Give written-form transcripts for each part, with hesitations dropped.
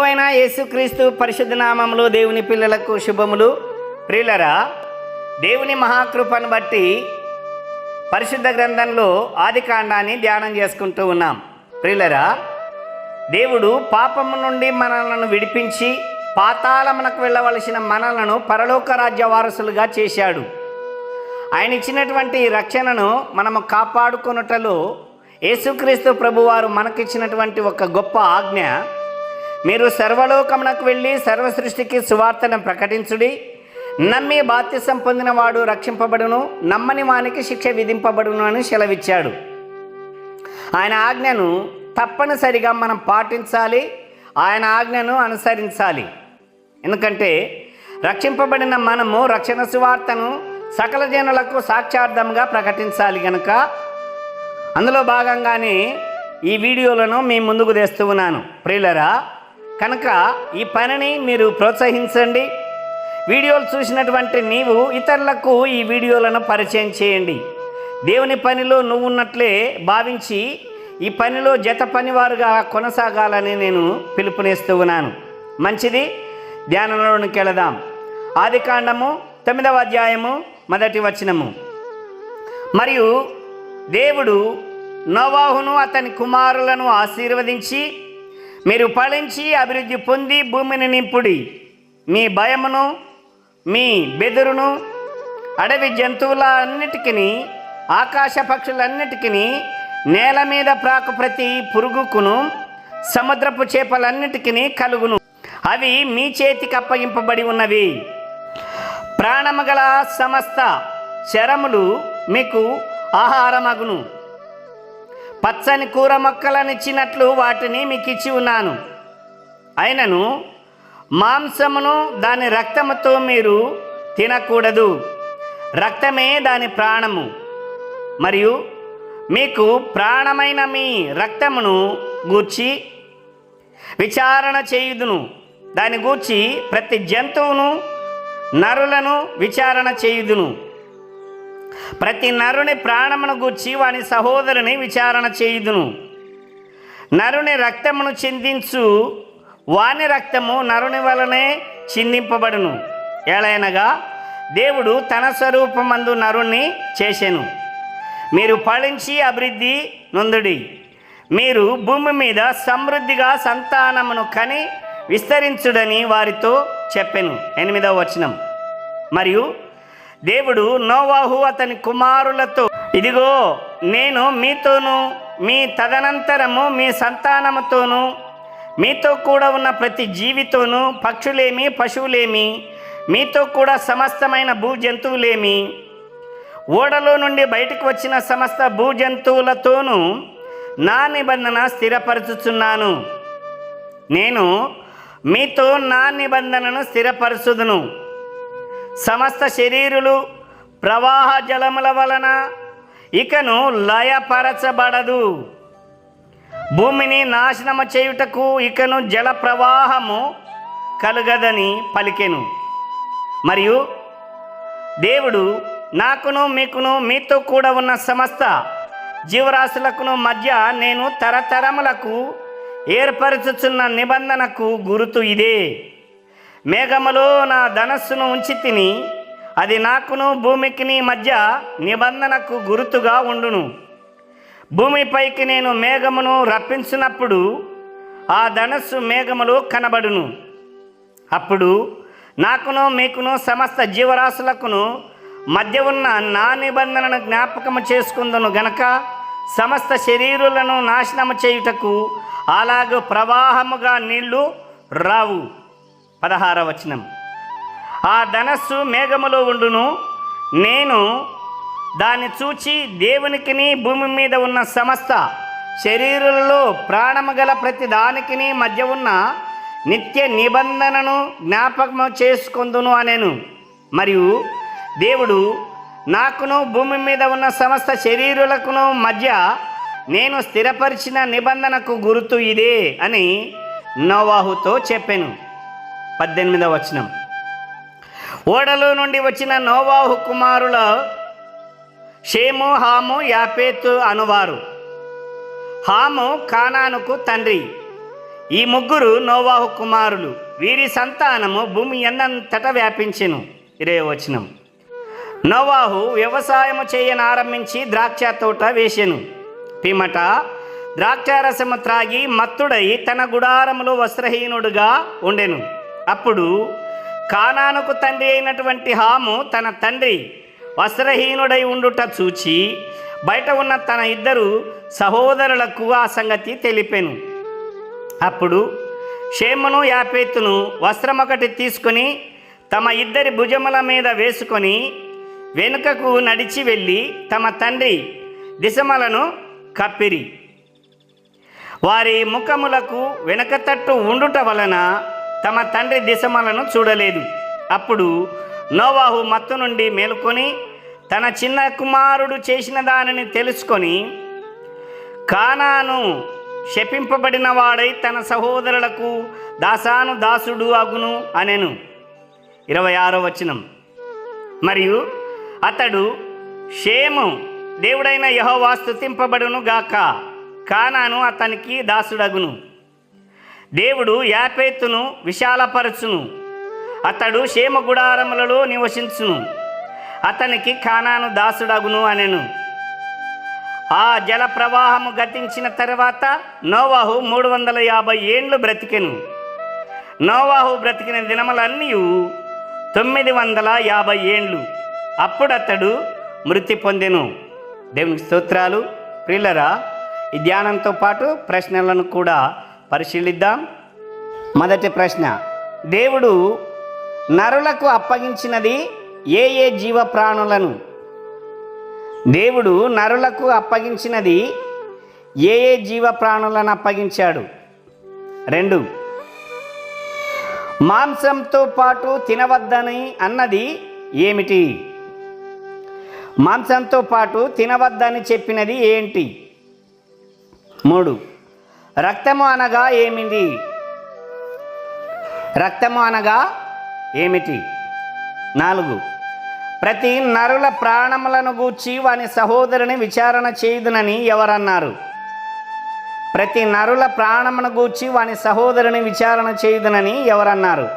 ప్రభువైన యేసుక్రీస్తు పరిశుద్ధ నామములో దేవుని పిల్లలకు శుభములు. ప్రియులరా, దేవుని మహాకృపను బట్టి పరిశుద్ధ గ్రంథంలో ఆదికాండాన్ని ధ్యానం చేసుకుంటూ ఉన్నాం. ప్రియులరా, దేవుడు పాపము నుండి మనలను విడిపించి పాతాళమునకు వెళ్ళవలసిన మనలను పరలోక రాజ్య వారసులుగా చేశాడు. ఆయన ఇచ్చినటువంటి రక్షణను మనము కాపాడుకొనుటలో యేసుక్రీస్తు ప్రభువారు మనకిచ్చినటువంటి ఒక గొప్ప ఆజ్ఞ, మీరు సర్వలోకమునకు వెళ్ళి సర్వ సృష్టికి సువార్తను ప్రకటించుడి, నమ్మి బాప్తిసం పొందిన వాడు రక్షింపబడును, నమ్మని వానికి శిక్ష విధింపబడును అని సెలవిచ్చాడు. ఆయన ఆజ్ఞను తప్పనిసరిగా మనం పాటించాలి, ఆయన ఆజ్ఞను అనుసరించాలి. ఎందుకంటే రక్షింపబడిన మనము రక్షణ సువార్తను సకల జనులకు సాక్షార్థంగా ప్రకటించాలి కనుక అందులో భాగంగానే ఈ వీడియోలను మీ ముందుకు తెస్తూ ఉన్నాను. ప్రియులరా, కనుక ఈ పనిని మీరు ప్రోత్సహించండి. వీడియోలు చూసినటువంటి నీవు ఇతరులకు ఈ వీడియోలను పరిచయం చేయండి. దేవుని పనిలో నువ్వు ఉన్నట్లే భావించి ఈ పనిలో జత పనివారుగా కొనసాగాలని నేను పిలుపునిస్తూ ఉన్నాను. మంచిది, ధ్యానంలోనికి వెళదాం. ఆదికాండము 9వ అధ్యాయము 1వ వచనము. మరియు దేవుడు నోవాహును అతని కుమారులను ఆశీర్వదించి, మీరు ఫలించి అభివృద్ధి పొంది భూమిని నింపుడి, మీ భయమును మీ బెదురును అడవి జంతువులన్నిటికీ ఆకాశ పక్షులన్నిటికీ నేల మీద ప్రాకు ప్రతి పురుగుకును సముద్రపు చేపలన్నిటికీ కలుగును, అవి మీ చేతికి అప్పగింపబడి ఉన్నవి. ప్రాణము గల సమస్త శరములు మీకు ఆహారమగును, పచ్చని కూర మొక్కలనిచ్చినట్లు వాటిని మీకు ఇచ్చి ఉన్నాను. అయినను మాంసమును దాని రక్తముతో మీరు తినకూడదు, రక్తమే దాని ప్రాణము. మరియు మీకు ప్రాణమైన మీ రక్తమును గూర్చి విచారణ చేయుదును, దాని గూర్చి ప్రతి జంతువును నరులను విచారణ చేయుదును. ప్రతి నరుని ప్రాణమును గూర్చి వాని సహోదరుని విచారణ చేయుదును. నరుని రక్తమును చిందించు వాని రక్తము నరుని వలనే చిందింపబడును. ఏలైనగా దేవుడు తన స్వరూపమందు నరుణ్ణి చేసెను. మీరు ఫలించి అభివృద్ధి నొందుడి, మీరు భూమి మీద సమృద్ధిగా సంతానమును కని విస్తరించుడని వారితో చెప్పెను. 8వ వచనం. మరియు దేవుడు నోవాహు అతని కుమారులతో, ఇదిగో నేను మీతోనూ మీ తదనంతరము మీ సంతానముతోనూ మీతో కూడా ఉన్న ప్రతి జీవితోనూ, పక్షులేమి పశువులేమి, మీతో కూడా సమస్తమైన భూజంతువులేమి, ఓడలో నుండి బయటకు వచ్చిన సమస్త భూజంతువులతోనూ నా నిబంధన స్థిరపరచుచున్నాను. నేను మీతో నా నిబంధనను స్థిరపరచుదును. సమస్త శరీరులు ప్రవాహ జలముల వలన ఇకను లయపరచబడదు, భూమిని నాశనము చేయుటకు ఇకను జల ప్రవాహము కలుగదని పలికెను. మరియు దేవుడు నాకును మీకును మీతో కూడా ఉన్న సమస్త జీవరాశులకును మధ్య నేను తరతరములకు ఏర్పరచుచున్న నిబంధనకు గురుతు ఇదే. మేఘములో నా ధనస్సును ఉంచి తిని, అది నాకును భూమికి మధ్య నిబంధనకు గురుతుగా ఉండును. భూమిపైకి నేను మేఘమును రప్పించినప్పుడు ఆ ధనస్సు మేఘములో కనబడును. అప్పుడు నాకును మీకును సమస్త జీవరాశులకును మధ్య ఉన్న నా నిబంధనను జ్ఞాపకము చేసుకుందును గనక సమస్త శరీరులను నాశనము చేయుటకు అలాగూ ప్రవాహముగా నీళ్లు రావు. 16వ వచనం. ఆ ధనస్సు మేఘములో ఉండును, నేను దాన్ని చూచి దేవునికిని భూమి మీద ఉన్న సమస్త శరీరులలో ప్రాణము గల ప్రతి దానికిని మధ్య ఉన్న నిత్య నిబంధనను జ్ఞాపకము చేసుకొందును అనేను. మరియు దేవుడు నాకును భూమి మీద ఉన్న సమస్త శరీరులకును మధ్య నేను స్థిరపరిచిన నిబంధనకు గుర్తు ఇదే అని నోవాహుతో చెప్పెను. 18వ వచనం. ఓడలో నుండి వచ్చిన నోవాహు కుమారుల షేము, హాము, యాపేతు అనువారు. హాము కానానుకు తండ్రి, ఈ ముగ్గురు నోవాహు కుమారులు, వీరి సంతానము భూమి ఎన్నంతట వ్యాపించెను. 20వ వచనం. నోవాహు వ్యవసాయము చేయనారంభించి ద్రాక్ష తోట వేసెను. పిమ్మట ద్రాక్షారసము త్రాగి మత్తుడై తన గుడారములో వస్త్రహీనుడుగా ఉండెను. అప్పుడు కానానుకు తండ్రి అయినటువంటి హాము తన తండ్రి వస్త్రహీనుడై ఉండుట చూచి బయట ఉన్న తన ఇద్దరు సహోదరులకు ఆ సంగతి తెలిపెను. అప్పుడు షేమును యాపేతును వస్త్రమొకటి తీసుకుని తమ ఇద్దరి భుజముల మీద వేసుకొని వెనుకకు నడిచి వెళ్ళి తమ తండ్రి దిశమలను కప్పిరి. వారి ముఖములకు వెనక తట్టు ఉండుట వలన తమ తండ్రి దిశమలను చూడలేదు. అప్పుడు నోవాహు మత్తు నుండి మేలుకొని తన చిన్న కుమారుడు చేసిన దానిని తెలుసుకొని కానాను శపింపబడిన వాడై తన సహోదరులకు దాసుడు అగును అనెను. 26వ వచనం. మరియు అతడు షేము దేవుడైన యెహోవా స్తుతింపబడును గాక, కానాను అతనికి దాసుడగును. దేవుడు యాపేతును విశాలపరచును, అతడు షేము గుడారములలో నివసించును, అతనికి కానాను దాసుడగును అనెను. ఆ జల ప్రవాహము గతించిన తర్వాత నోవాహు 350 ఏండ్లు బ్రతికెను. నోవాహు బ్రతికిన దినములన్నీ 950 ఏండ్లు. అప్పుడు అతడు మృతి పొందెను. దేవునికి స్తోత్రాలు. ప్రియులరా, ఈ ధ్యానంతో పాటు ప్రశ్నలను కూడా పరిశీలిద్దాం. మొదటి ప్రశ్న, దేవుడు నరులకు అప్పగించినది ఏ ఏ జీవ ప్రాణులను? దేవుడు నరులకు అప్పగించినది ఏ ఏ జీవ ప్రాణులను అప్పగించాడు? 2, మాంసంతో పాటు తినవద్దని అన్నది ఏమిటి? మాంసంతో పాటు తినవద్దని చెప్పినది ఏంటి? 3, రక్తము అనగా ఏమిటి? రక్తము అనగా ఏమిటి? 4, ప్రతి నరుల ప్రాణములను గూర్చి వాని సహోదరుని విచారణ చేయుదునని ఎవరన్నారు? ప్రతి నరుల ప్రాణమును గూర్చి వాని సహోదరుని విచారణ చేయుదునని ఎవరన్నారు?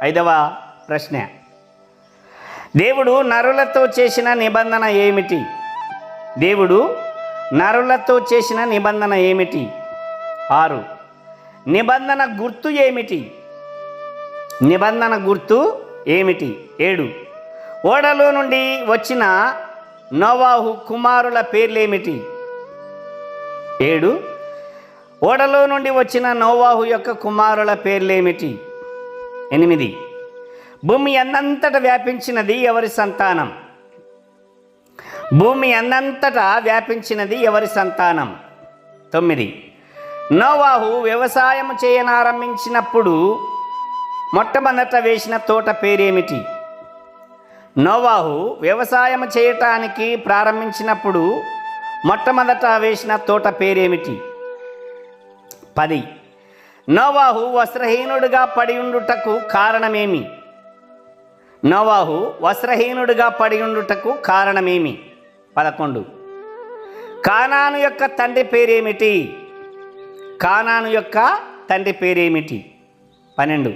5వ ప్రశ్న, దేవుడు నరులతో చేసిన నిబంధన ఏమిటి? దేవుడు నరులతో చేసిన నిబంధన ఏమిటి? 6, నిబంధన గుర్తు ఏమిటి? నిబంధన గుర్తు ఏమిటి? 7, ఓడలో నుండి వచ్చిన నోవాహు కుమారుల పేర్లేమిటి? 7, ఓడలో నుండి వచ్చిన నోవాహు యొక్క కుమారుల పేర్లేమిటి? 8, భూమి అన్నంతట వ్యాపించినది ఎవరి సంతానం? భూమి అన్నంతటా వ్యాపించినది ఎవరి సంతానం? 9, నోవాహు వ్యవసాయం చేయనారంభించినప్పుడు మొట్టమొదట వేసిన తోట పేరేమిటి? నోవాహు వ్యవసాయం చేయటానికి ప్రారంభించినప్పుడు మొట్టమొదట వేసిన తోట పేరేమిటి? 10, నోవాహు వస్త్రహీనుడుగా పడి ఉండుటకు కారణమేమి? నోవాహు వస్త్రహీనుడుగా పడి ఉండుటకు కారణమేమి? 11, కానాను యొక్క తండ్రి పేరేమిటి? కానాను యొక్క తండ్రి పేరేమిటి? 12,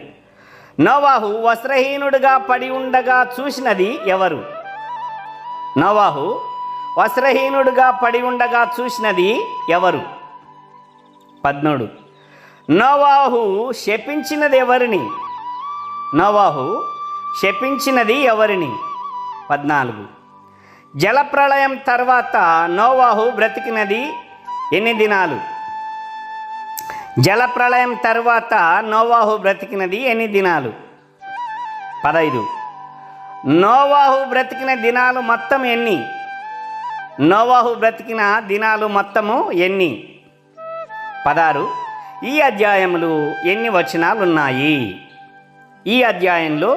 నోవాహు వస్త్రహీనుడుగా పడి ఉండగా చూసినది ఎవరు? నోవాహు వస్త్రహీనుడుగా పడి ఉండగా చూసినది ఎవరు? 13, నోవాహు శపించినది ఎవరిని? నోవాహు శపించినది ఎవరిని? 14, జలప్రళయం తర్వాత నోవాహు బ్రతికినది ఎన్ని దినాలు? జలప్రళయం తర్వాత నోవాహు బ్రతికినది ఎన్ని దినాలు? 15, నోవాహు బ్రతికిన దినాలు మొత్తం ఎన్ని? నోవాహు బ్రతికిన దినాలు మొత్తము ఎన్ని? 16, ఈ అధ్యాయంలో ఎన్ని వచనాలు ఉన్నాయి? ఈ అధ్యాయంలో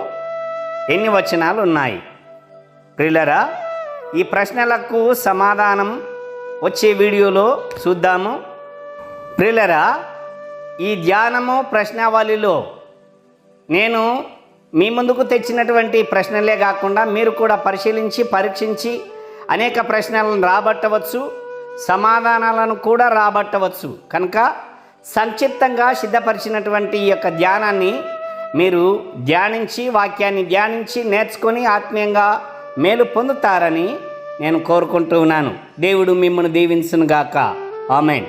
ఎన్ని వచనాలు ఉన్నాయి? ప్రియులరా, ఈ ప్రశ్నలకు సమాధానం వచ్చే వీడియోలో చూద్దాము. ప్రియులరా, ఈ ధ్యానము ప్రశ్నావళిలో నేను మీ ముందుకు తెచ్చినటువంటి ప్రశ్నలే కాకుండా మీరు కూడా పరిశీలించి పరీక్షించి అనేక ప్రశ్నలను రాబట్టవచ్చు, సమాధానాలను కూడా రాబట్టవచ్చు. కనుక సంక్షిప్తంగా సిద్ధపరిచినటువంటి ఈ యొక్క ధ్యానాన్ని మీరు ధ్యానించి వాక్యాన్ని ధ్యానించి నేర్చుకొని ఆత్మీయంగా మేలు పొందుతారని నేను కోరుకుంటూ ఉన్నాను. దేవుడు మిమ్మల్ని దీవించును గాక. ఆమేన్.